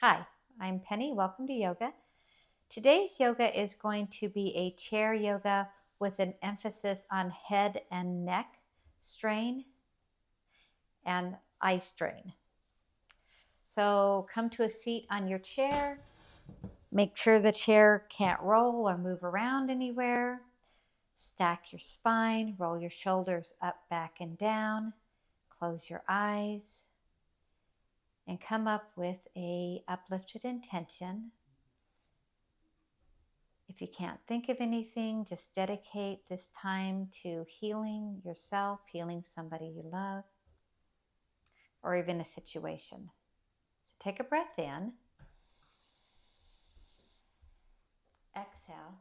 Hi, I'm Penny. Welcome to yoga. Today's yoga is going to be a chair yoga with an emphasis on head and neck strain and eye strain. So come to a seat on your chair. Make sure the chair can't roll or move around anywhere. Stack your spine, roll your shoulders up, back, and down. Close your eyes and come up with a uplifted intention. If you can't think of anything, just dedicate this time to healing yourself, healing somebody you love, or even a situation. So take a breath in, exhale.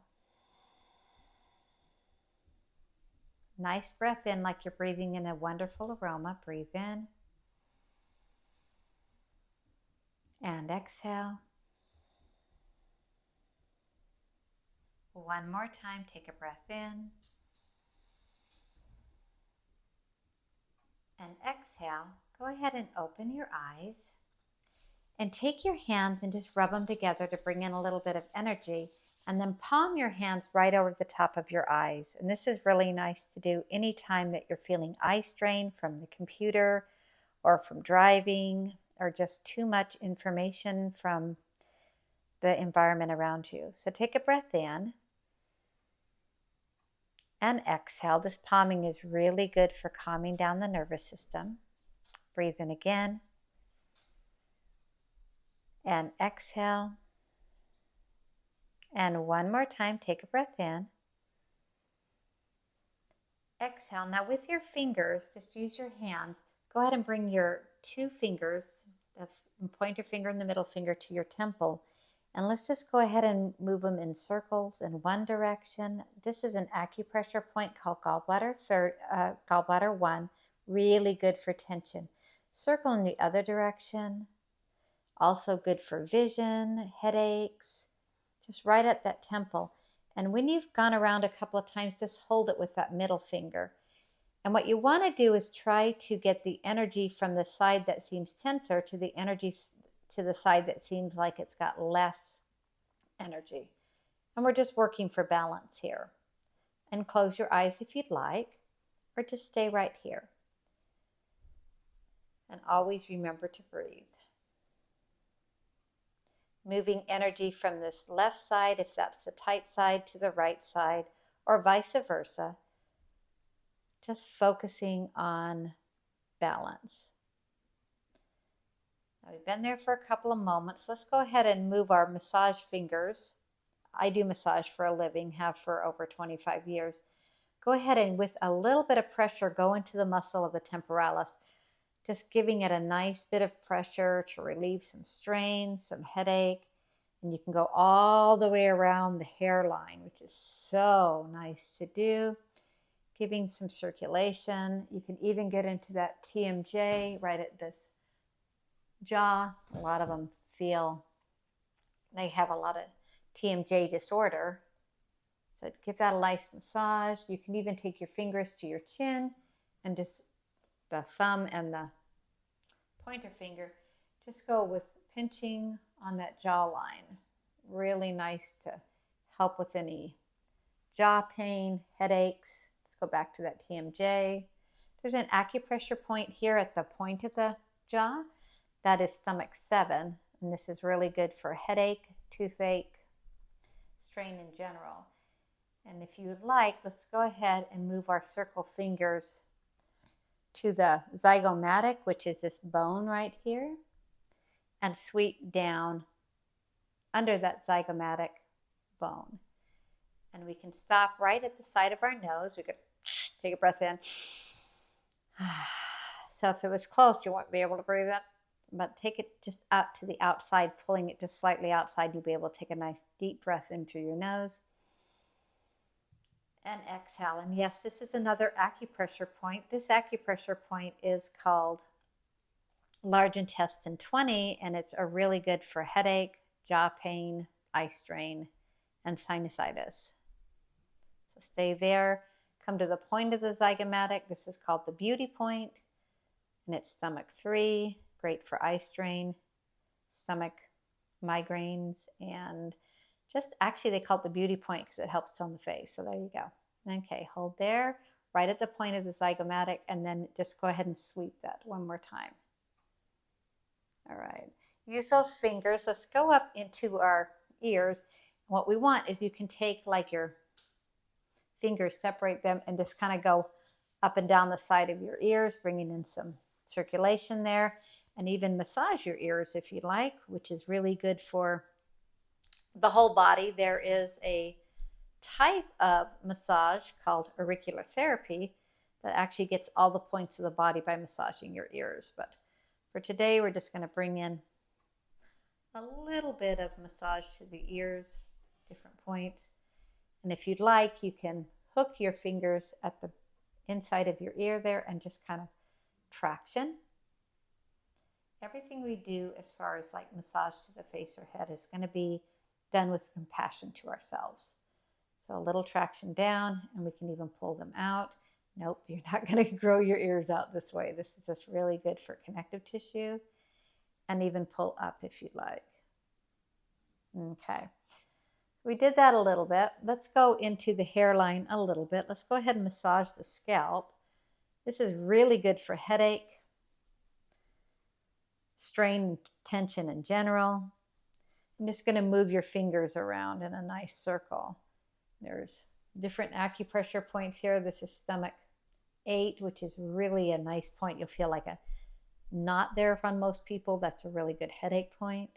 Nice breath in, like you're breathing in a wonderful aroma. Breathe in and exhale. One more time, take a breath in and exhale. Go ahead and open your eyes and take your hands and just rub them together to bring in a little bit of energy, and then palm your hands right over the top of your eyes. And this is really nice to do anytime that you're feeling eye strain from the computer or from driving or just too much information from the environment around you. So take a breath in and exhale. This palming is really good for calming down the nervous system. Breathe in again and exhale. And one more time, take a breath in. Exhale. Now with your fingers, just use your hands. Go ahead and bring your two fingers, the pointer finger and the middle finger, to your temple. And let's just go ahead and move them in circles in one direction. This is an acupressure point called gallbladder 1. Really good for tension. Circle in the other direction. Also good for vision, headaches. Just right at that temple. And when you've gone around a couple of times, just hold it with that middle finger. And what you want to do is try to get the energy from the side that seems tenser to the energy to the side that seems like it's got less energy. And we're just working for balance here. And close your eyes if you'd like, or just stay right here. And always remember to breathe. Moving energy from this left side, if that's the tight side, to the right side, or vice versa. Just focusing on balance. Now we've been there for a couple of moments. Let's go ahead and move our massage fingers. I do massage for a living, have for over 25 years. Go ahead and with a little bit of pressure, go into the muscle of the temporalis, just giving it a nice bit of pressure to relieve some strain, some headache. And you can go all the way around the hairline, which is so nice to do. Giving some circulation. You can even get into that TMJ right at this jaw. A lot of them feel they have a lot of TMJ disorder. So give that a nice massage. You can even take your fingers to your chin and just the thumb and the pointer finger, just go with pinching on that jawline. Really nice to help with any jaw pain, headaches. Let's go back to that TMJ. There's an acupressure point here at the point of the jaw. That is stomach 7. And this is really good for headache, toothache, strain in general. And if you would like, let's go ahead and move our circle fingers to the zygomatic, which is this bone right here, and sweep down under that zygomatic bone. And we can stop right at the side of our nose. We could take a breath in. So if it was close, you won't be able to breathe in, but take it just out to the outside, pulling it just slightly outside. You'll be able to take a nice deep breath in through your nose. And exhale. And yes, this is another acupressure point. This acupressure point is called large intestine 20, and it's a really good for headache, jaw pain, eye strain, and sinusitis. So stay there. Come to the point of the zygomatic. This is called the beauty point, and it's stomach 3. Great for eye strain, stomach migraines, and just actually they call it the beauty point because it helps tone the face. So there you go. Okay, hold there, right at the point of the zygomatic, and then just go ahead and sweep that one more time. All right, use those fingers. Let's go up into our ears. What we want is you can take like your fingers, separate them, and just kind of go up and down the side of your ears, bringing in some circulation there, and even massage your ears if you like, which is really good for the whole body. There is a type of massage called auricular therapy that actually gets all the points of the body by massaging your ears. But for today, we're just going to bring in a little bit of massage to the ears, different points. And if you'd like, you can hook your fingers at the inside of your ear there and just kind of traction. Everything we do as far as like massage to the face or head is going to be done with compassion to ourselves. So a little traction down, and we can even pull them out. Nope, you're not going to grow your ears out this way. This is just really good for connective tissue, and even pull up if you'd like. Okay, we did that a little bit. Let's go into the hairline a little bit. Let's go ahead and massage the scalp. This is really good for headache, strain, tension in general. I'm just going to move your fingers around in a nice circle. There's different acupressure points here. This is stomach 8, which is really a nice point. You'll feel like a knot there on most people. That's a really good headache point.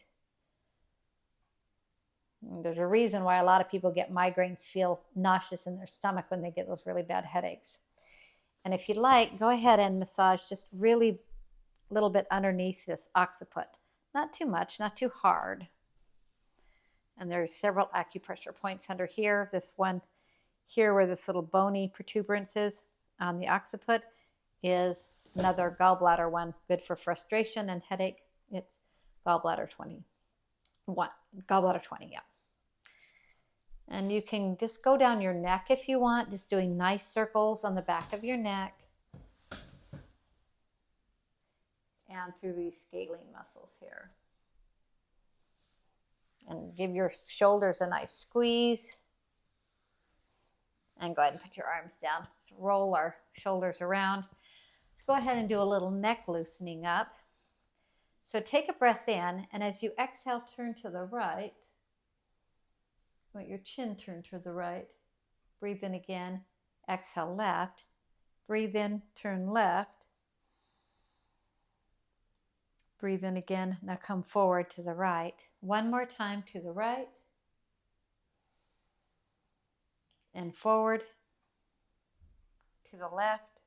And there's a reason why a lot of people get migraines, feel nauseous in their stomach when they get those really bad headaches. And if you like, go ahead and massage just really a little bit underneath this occiput. Not too much, not too hard. And there's several acupressure points under here. This one here where this little bony protuberance is on the occiput is another gallbladder one, good for frustration and headache. It's gallbladder 20. Gallbladder 20, yeah. And you can just go down your neck if you want, just doing nice circles on the back of your neck and through these scalene muscles here. And give your shoulders a nice squeeze. And go ahead and put your arms down. Let's roll our shoulders around. Let's go ahead and do a little neck loosening up. So take a breath in, and as you exhale, turn to the right. Let your chin turn to the right. Breathe in again. Exhale, left. Breathe in, turn left. Breathe in again. Now come forward to the right. One more time to the right. And forward to the left.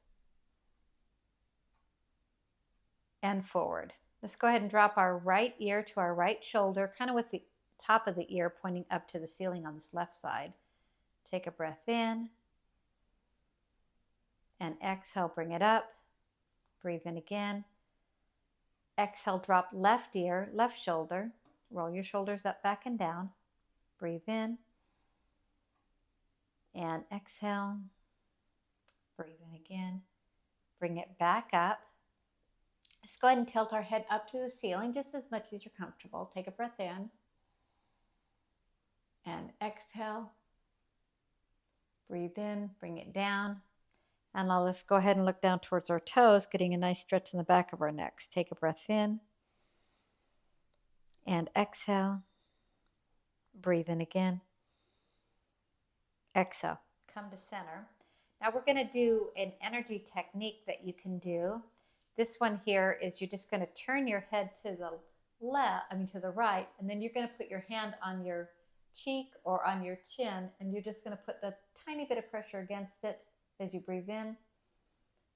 And forward. Let's go ahead and drop our right ear to our right shoulder, kind of with the top of the ear pointing up to the ceiling on this left side. Take a breath in. And exhale, bring it up. Breathe in again. Exhale, drop left ear, left shoulder. Roll your shoulders up, back, and down. Breathe in. And exhale. Breathe in again. Bring it back up. Let's go ahead and tilt our head up to the ceiling just as much as you're comfortable. Take a breath in. And exhale. Breathe in, bring it down. And now let's go ahead and look down towards our toes, getting a nice stretch in the back of our necks. Take a breath in. And exhale. Breathe in again. Exhale. Come to center. Now we're going to do an energy technique that you can do. This one here is you're just going to turn your head to the to the right, and then you're going to put your hand on your cheek or on your chin, and you're just going to put a tiny bit of pressure against it as you breathe in.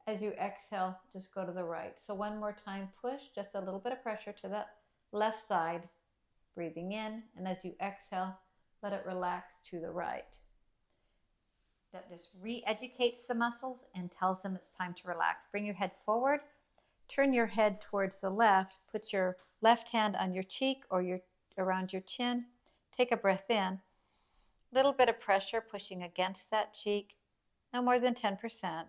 As you exhale, just go to the right. So one more time, push just a little bit of pressure to the left side, breathing in, and as you exhale, let it relax to the right. That just re-educates the muscles and tells them it's time to relax. Bring your head forward, turn your head towards the left, put your left hand on your cheek or around your chin. Take a breath in. Little bit of pressure pushing against that cheek, no more than 10%.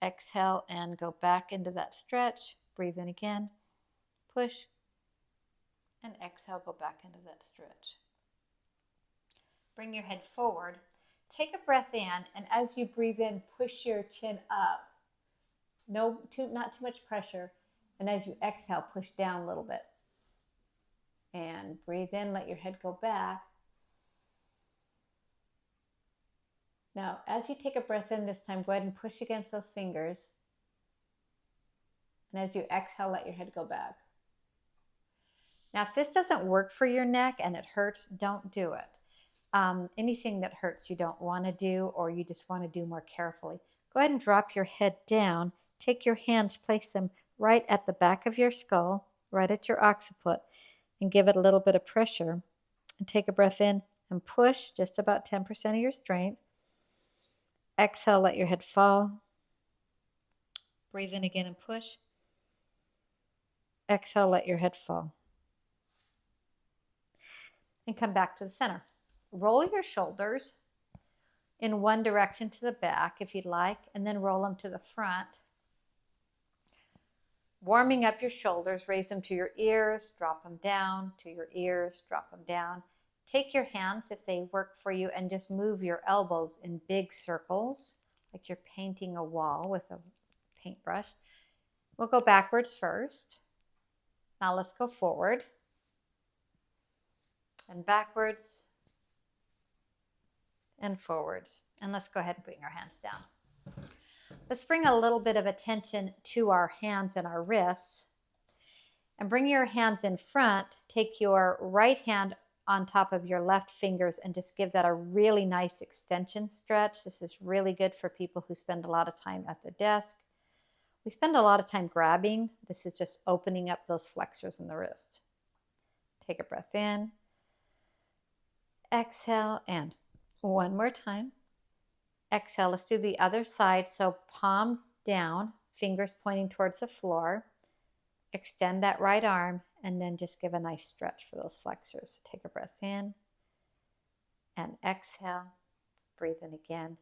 Exhale and go back into that stretch. Breathe in again. Push. And exhale, go back into that stretch. Bring your head forward. Take a breath in, and as you breathe in, push your chin up. Not too much pressure. And as you exhale, push down a little bit. And breathe in, let your head go back. Now, as you take a breath in this time, go ahead and push against those fingers. And as you exhale, let your head go back. Now, if this doesn't work for your neck and it hurts, don't do it. Anything that hurts you don't want to do, or you just want to do more carefully. Go ahead and drop your head down. Take your hands, place them right at the back of your skull, right at your occiput, and give it a little bit of pressure. And take a breath in and push just about 10% of your strength. Exhale, let your head fall. Breathe in again and push. Exhale, let your head fall. And come back to the center. Roll your shoulders in one direction to the back if you'd like, and then roll them to the front. Warming up your shoulders, raise them to your ears, drop them down to your ears, drop them down. Take your hands, if they work for you, and just move your elbows in big circles, like you're painting a wall with a paintbrush. We'll go backwards first. Now let's go forward and backwards and forwards. And let's go ahead and bring our hands down. Let's bring a little bit of attention to our hands and our wrists. And bring your hands in front. Take your right hand on top of your left fingers and just give that a really nice extension stretch. This is really good for people who spend a lot of time at the desk. We spend a lot of time grabbing. This is just opening up those flexors in the wrist. Take a breath in. Exhale, and one more time. Exhale. Let's do the other side. So palm down, fingers pointing towards the floor. Extend that right arm, and then just give a nice stretch for those flexors. Take a breath in and exhale. Breathe in again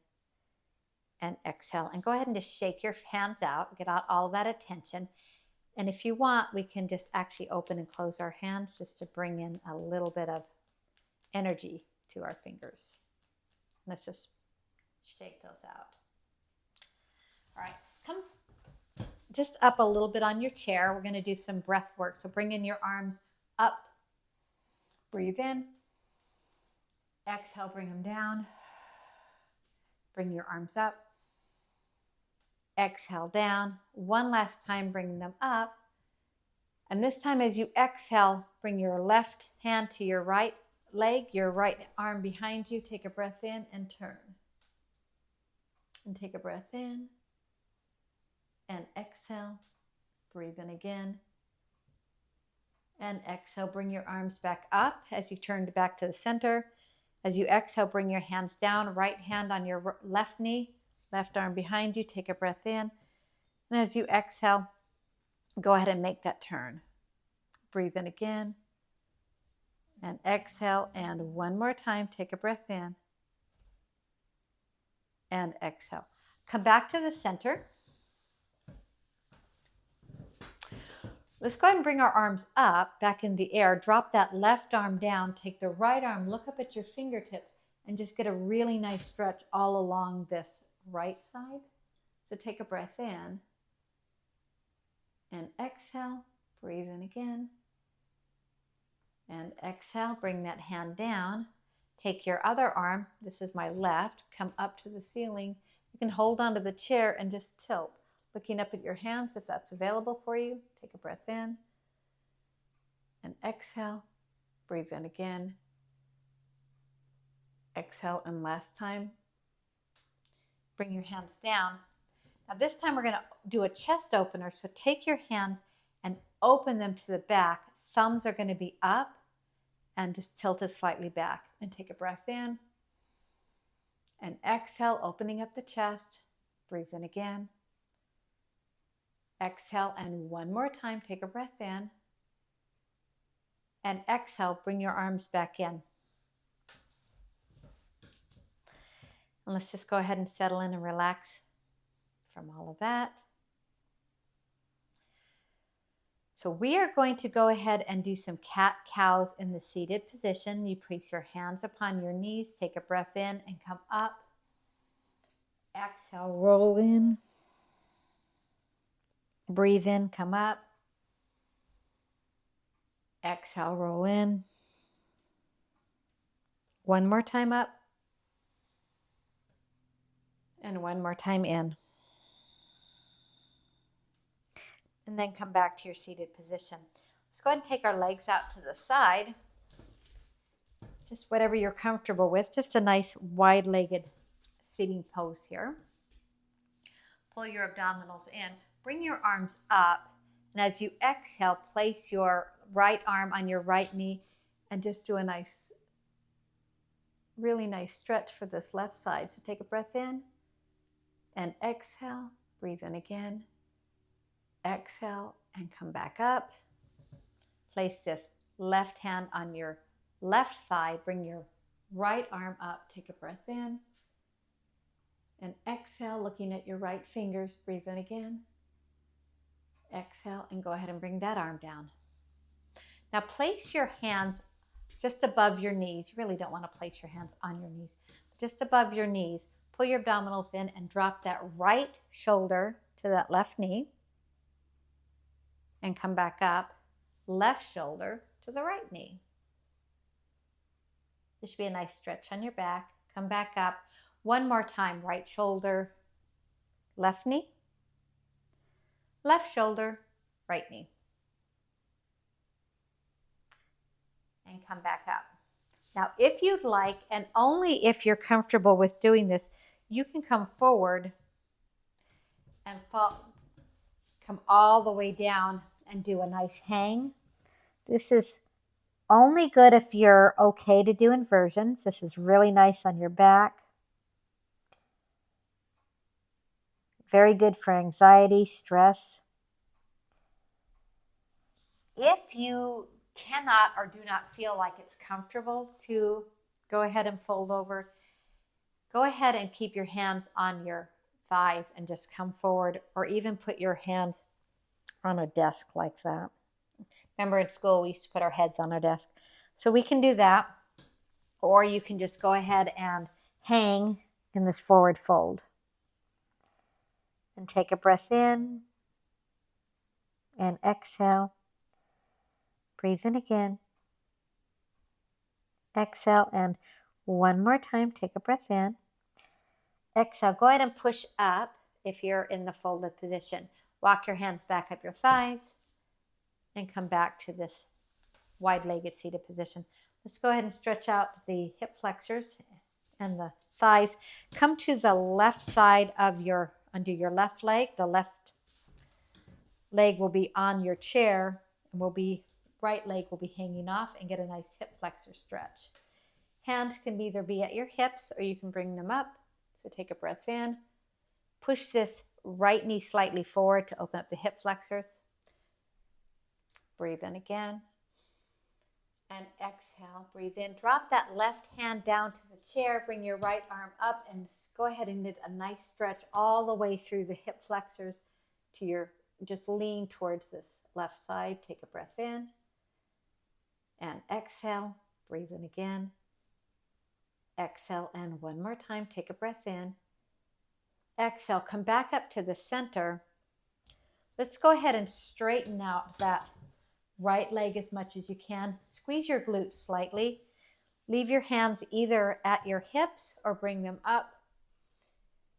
and exhale. And go ahead and just shake your hands out. Get out all that attention. And if you want, we can just actually open and close our hands just to bring in a little bit of energy to our fingers. Let's just shake those out. All right, come just up a little bit on your chair. We're going to do some breath work. So bring in your arms up. Breathe in. Exhale, bring them down. Bring your arms up. Exhale down. One last time, bring them up. And this time as you exhale, bring your left hand to your right leg, your right arm behind you. Take a breath in and turn. And take a breath in and exhale. Breathe in again and exhale. Bring your arms back up as you turn back to the center. As you exhale, bring your hands down. Right hand on your left knee, left arm behind you. Take a breath in. And as you exhale, go ahead and make that turn. Breathe in again and exhale. And one more time, take a breath in and exhale. Come back to the center. Let's go ahead and bring our arms up, back in the air. Drop that left arm down. Take the right arm, look up at your fingertips, and just get a really nice stretch all along this right side. So take a breath in and exhale. Breathe in again and exhale. Bring that hand down. Take your other arm, this is my left, come up to the ceiling. You can hold onto the chair and just tilt. Looking up at your hands if that's available for you. Take a breath in and exhale. Breathe in again. Exhale, and last time. Bring your hands down. Now this time we're going to do a chest opener. So take your hands and open them to the back. Thumbs are going to be up and just tilt it slightly back. And take a breath in and exhale, opening up the chest. Breathe in again. Exhale, and one more time, take a breath in. And exhale, bring your arms back in. And let's just go ahead and settle in and relax from all of that. So we are going to go ahead and do some cat-cows in the seated position. You place your hands upon your knees, take a breath in and come up. Exhale, roll in. Breathe in, come up. Exhale, roll in. One more time up. And one more time in. And then come back to your seated position. Let's go ahead and take our legs out to the side. Just whatever you're comfortable with. Just a nice wide-legged sitting pose here. Pull your abdominals in. Bring your arms up. And as you exhale, place your right arm on your right knee and just do a nice, really nice stretch for this left side. So take a breath in and exhale. Breathe in again. Exhale and come back up. Place this left hand on your left thigh. Bring your right arm up. Take a breath in. And exhale, looking at your right fingers. Breathe in again. Exhale and go ahead and bring that arm down. Now place your hands just above your knees. You really don't want to place your hands on your knees. Just above your knees. Pull your abdominals in and drop that right shoulder to that left knee. And come back up. Left shoulder to the right knee. This should be a nice stretch on your back. Come back up. One more time. Right shoulder, left knee. Left shoulder, right knee. And come back up. Now, if you'd like, and only if you're comfortable with doing this, you can come forward and come all the way down and do a nice hang. This is only good if you're okay to do inversions. This is really nice on your back. Very good for anxiety, stress. If you cannot or do not feel like it's comfortable to go ahead and fold over, go ahead and keep your hands on your thighs and just come forward, or even put your hands on a desk like that. Remember in school we used to put our heads on our desk. So we can do that, or you can just go ahead and hang in this forward fold. And take a breath in and exhale. Breathe in again. Exhale, and one more time, take a breath in. Exhale, go ahead and push up if you're in the folded position. Walk your hands back up your thighs and come back to this wide-legged seated position. Let's go ahead and stretch out the hip flexors and the thighs. Come to the left side of under your left leg. The left leg will be on your chair and right leg will be hanging off, and get a nice hip flexor stretch. Hands can either be at your hips or you can bring them up. So take a breath in. Push this right knee slightly forward to open up the hip flexors. Breathe in again. And exhale, breathe in. Drop that left hand down to the chair. Bring your right arm up and just go ahead and knit a nice stretch all the way through the hip flexors to just lean towards this left side. Take a breath in and exhale. Breathe in again. Exhale, and one more time. Take a breath in. Exhale, come back up to the center. Let's go ahead and straighten out that right leg as much as you can. Squeeze your glutes slightly. Leave your hands either at your hips or bring them up.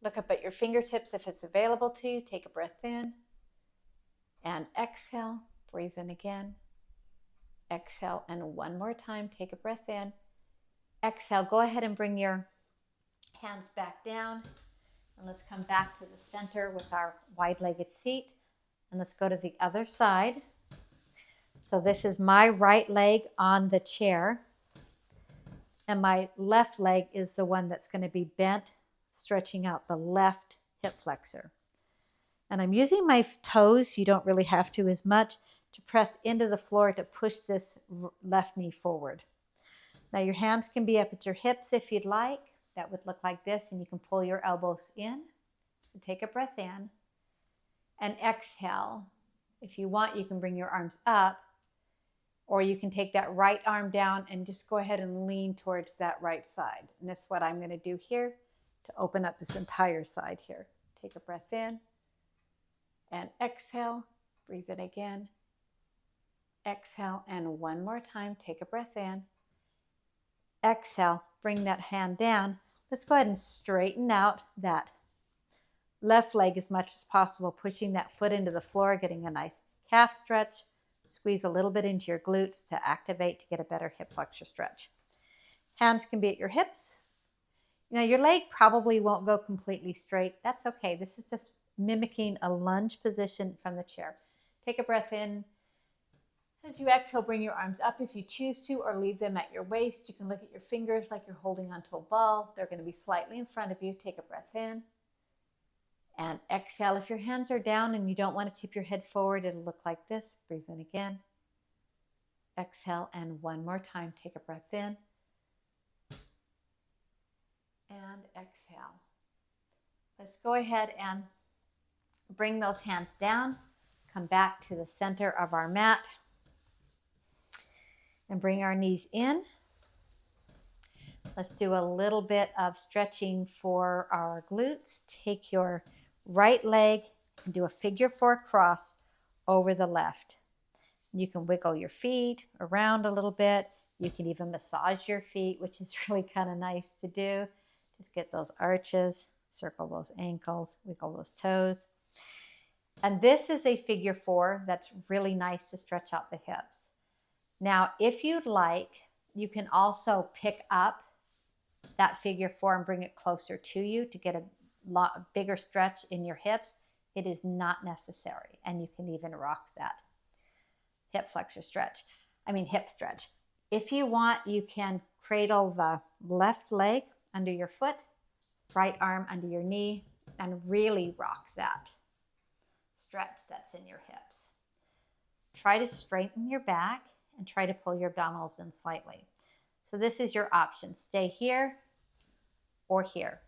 Look up at your fingertips if it's available to you. Take a breath in and exhale. Breathe in again. Exhale, and one more time. Take a breath in. Exhale. Go ahead and bring your hands back down. And let's come back to the center with our wide-legged seat. And let's go to the other side. So this is my right leg on the chair. And my left leg is the one that's going to be bent, stretching out the left hip flexor. And I'm using my toes, you don't really have to as much, to press into the floor to push this left knee forward. Now your hands can be up at your hips if you'd like. That would look like this, and you can pull your elbows in. So take a breath in and exhale. If you want, you can bring your arms up, or you can take that right arm down and just go ahead and lean towards that right side. And that's what I'm going to do here to open up this entire side here. Take a breath in and exhale. Breathe in again. Exhale, and one more time. Take a breath in. Exhale. Bring that hand down. Let's go ahead and straighten out that left leg as much as possible, pushing that foot into the floor, getting a nice calf stretch. Squeeze a little bit into your glutes to activate to get a better hip flexor stretch. Hands can be at your hips. Your leg probably won't go completely straight. That's okay. This is just mimicking a lunge position from the chair. Take a breath in. As you exhale, bring your arms up if you choose to, or leave them at your waist. You can look at your fingers like you're holding onto a ball. They're going to be slightly in front of you. Take a breath in. And exhale. If your hands are down and you don't want to tip your head forward, it'll look like this. Breathe in again. Exhale, and one more time. Take a breath in. And exhale. Let's go ahead and bring those hands down. Come back to the center of our mat. And bring our knees in. Let's do a little bit of stretching for our glutes. Take your right leg and do a figure 4 cross over the left. You can wiggle your feet around a little bit. You can even massage your feet, which is really kind of nice to do. Just get those arches, circle those ankles, wiggle those toes. And this is a figure 4 that's really nice to stretch out the hips. Now, if you'd like, you can also pick up that figure 4 and bring it closer to you to get a lot bigger stretch in your hips. It is not necessary, and you can even rock that hip stretch. If you want, you can cradle the left leg under your foot, right arm under your knee, and really rock that stretch that's in your hips. Try to straighten your back and try to pull your abdominals in slightly. So this is your option. Stay here or here.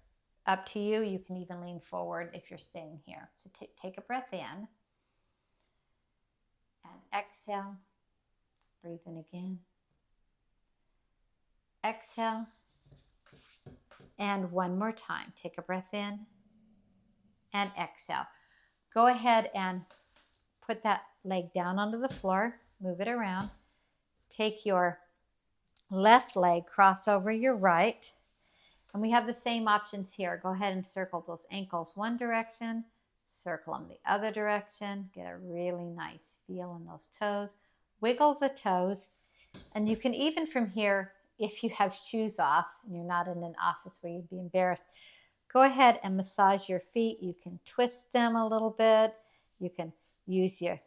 Up to you. You can even lean forward if you're staying here. So take a breath in and exhale. Breathe in again. Exhale. And one more time. Take a breath in and exhale. Go ahead and put that leg down onto the floor. Move it around. Take your left leg, cross over your right. And we have the same options here. Go ahead and circle those ankles one direction, circle them the other direction. Get a really nice feel in those toes. Wiggle the toes. And you can even from here, if you have shoes off and you're not in an office where you'd be embarrassed, go ahead and massage your feet. You can twist them a little bit. You can use your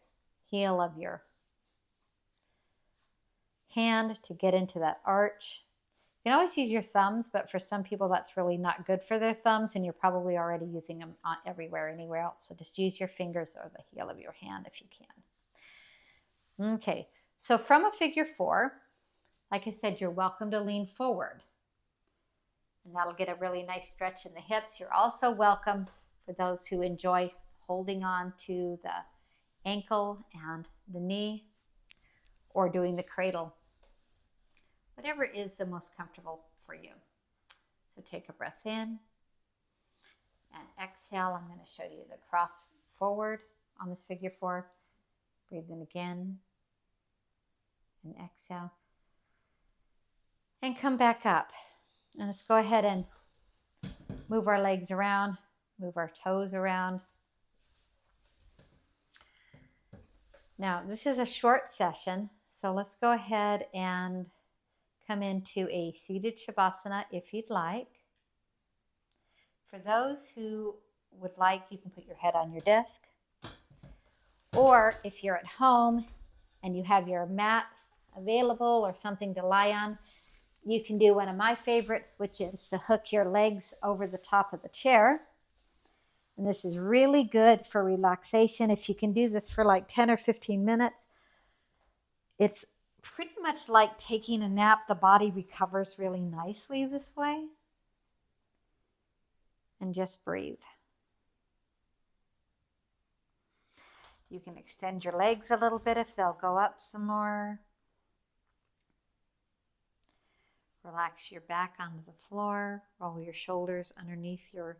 heel of your hand to get into that arch. You can always use your thumbs, but for some people that's really not good for their thumbs, and you're probably already using them everywhere, anywhere else. So just use your fingers or the heel of your hand if you can. Okay, so from a figure 4, like I said, you're welcome to lean forward. And that'll get a really nice stretch in the hips. You're also welcome, for those who enjoy holding on to the ankle and the knee, or doing the cradle. Whatever is the most comfortable for you. So take a breath in and exhale. I'm going to show you the cross forward on this figure 4. Breathe in again and exhale. And come back up. And let's go ahead and move our legs around, move our toes around. Now, this is a short session, so let's go ahead and come into a seated Shavasana if you'd like. For those who would like, you can put your head on your desk. Or if you're at home and you have your mat available or something to lie on, you can do one of my favorites, which is to hook your legs over the top of the chair. And this is really good for relaxation. If you can do this for like 10 or 15 minutes, it's pretty much like taking a nap. The body recovers really nicely this way. And just breathe. You can extend your legs a little bit if they'll go up some more. Relax your back onto the floor. Roll your shoulders underneath your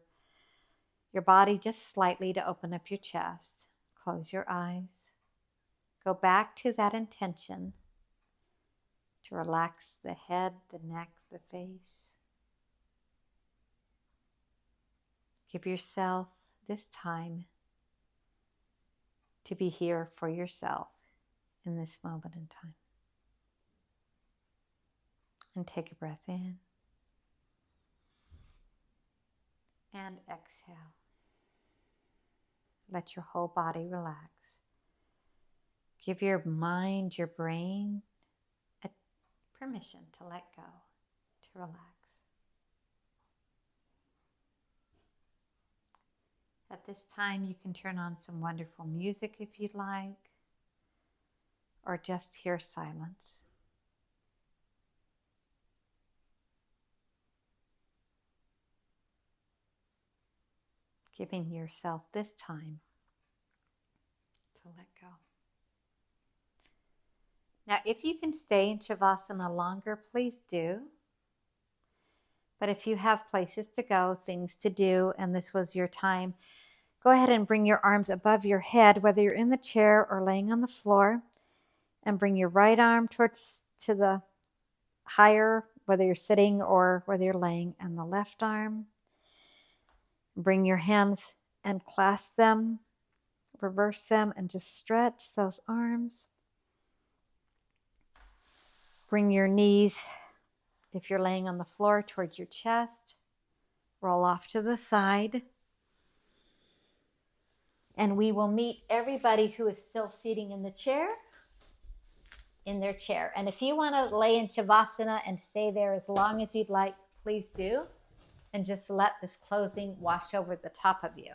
body just slightly to open up your chest. Close your eyes. Go back to that intention to relax the head, the neck, the face. Give yourself this time to be here for yourself in this moment in time. And take a breath in and exhale. Let your whole body relax. Give your mind, your brain, a permission to let go, to relax. At this time, you can turn on some wonderful music if you'd like, or just hear silence. Giving yourself this time to let go. Now, if you can stay in Shavasana longer, please do. But if you have places to go, things to do, and this was your time, go ahead and bring your arms above your head, whether you're in the chair or laying on the floor, and bring your right arm to the higher, whether you're sitting or whether you're laying, and the left arm. Bring your hands and clasp them, reverse them, and just stretch those arms. Bring your knees, if you're laying on the floor, towards your chest. Roll off to the side. And we will meet everybody who is still sitting in the chair in their chair. And if you want to lay in Shavasana and stay there as long as you'd like, please do. And just let this closing wash over the top of you.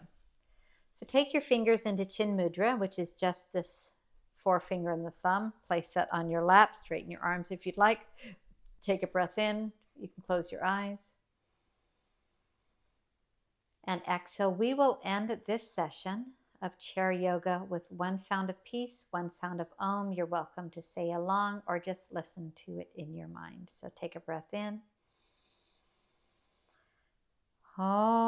So take your fingers into Chin Mudra, which is just this forefinger and the thumb. Place that on your lap. Straighten your arms if you'd like. Take a breath in. You can close your eyes. And exhale. We will end this session of chair yoga with one sound of peace, one sound of Om. You're welcome to say along or just listen to it in your mind. So take a breath in. Om.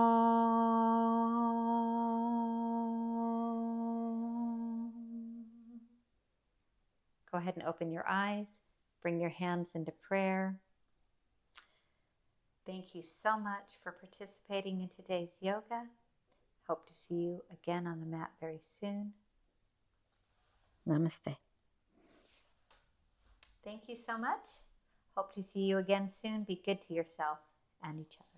Go ahead and open your eyes. Bring your hands into prayer. Thank you so much for participating in today's yoga. Hope to see you again on the mat very soon. Namaste. Thank you so much. Hope to see you again soon. Be good to yourself and each other.